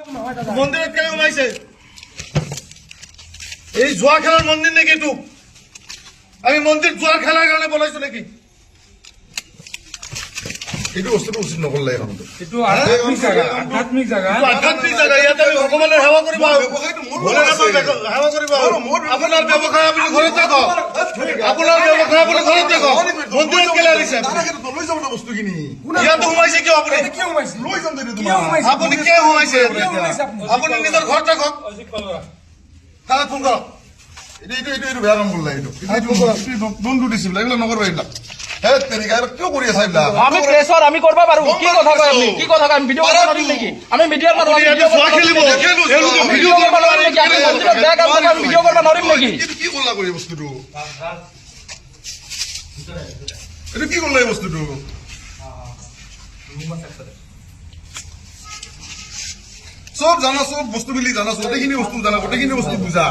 মন্দিৰত কেলে সোমাইছে? এই জুৱা খেলাৰ মন্দিৰ নেকি এইটো? আমি মন্দিৰ জুৱা খেলাৰ কাৰণে বনাইছো নেকি? এইটো বস্তুটো উচিত নকৰিলে এখনটো। আধ্যাত্মিক জাগা ইয়াতে আমি ভগৱানৰ সেৱা কৰিব সেৱা কৰিব। আপোনাৰ ব্যৱসায় আপুনি ঘৰতে কওক, আপোনাৰ ব্যৱসায় আপুনি ঘৰতে কওক। মন্দিৰত কেলে আনিছে? বস্তুখিনি ইয়াতে সোমাইছে কিয়? আপুনি আপুনি কিয় সোমাইছে? আপুনি নিজৰ ঘৰতে কওক। তালৈ ফোন কৰক। এইটো বেয়া কাম কৰিলা। এইটো দণ্ডু দিছিল এইবিলাক নকৰবা। এইবিলাক কিয় কৰি আছা এইবিলাক? আমি প্ৰেছৰ আমি কৰিব পাৰো। কি কথা কয় আপুনি? কি কথা কয়? আমি ভিডিঅ' কৰিব নোৱাৰিম নেকি? আমি মিডিয়াৰ মানুহ ভিডিঅ' কৰিব নোৱাৰিম নেকি? আমি মন্দিৰত বেয়া কাম কৰি আমি ভিডিঅ' কৰিব নোৱাৰিম নেকি? কি কৰলা কৰি বস্তুটো? এইটো কি কৰলা এই বস্তুটো? চব জানা, চব বস্তু মিলি জানা, গোটেইখিনি বস্তু জানা, গোটেইখিনি বস্তু বুজা,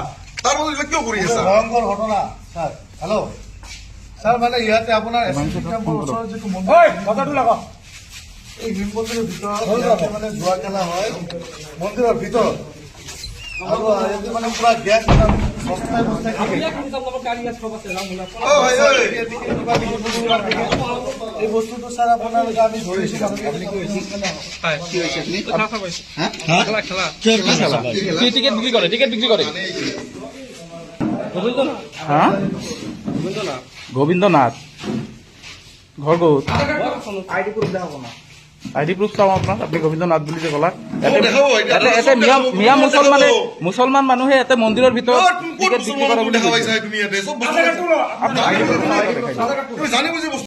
তাৰ মাজত এইবিলাক কিয় কৰি আছা? ভয়ংকৰ ঘটনা ছাৰ। হেল্ল' ছাৰ, মানে ইয়াতে আপোনাৰ যিটো মন্দিৰ, এই ভীম মন্দিৰৰ ভিতৰত মানে জুৱা খেলা হয় মন্দিৰৰ ভিতৰত। আৰু ইয়াতে মানে পুৰা গেছ বস্তাই এই বস্তুটো ছাৰ আপোনালোকে আমি ধৰিছিলো। টিকেট বিক্ৰী কৰে, টিকেট বিক্ৰী কৰে। গোবিন্দ নাথ ঘৰ ক'ত? আইডি প্ৰুফ চাওঁ আপোনাৰ। আপুনি গোবিন্দ নাথ বুলি যে ক'লা, ইয়াতে মিয়া মুছলমান মানুহে ইয়াতে মন্দিৰৰ ভিতৰত টিকেট বিক্ৰী কৰে বুলি কৈছে।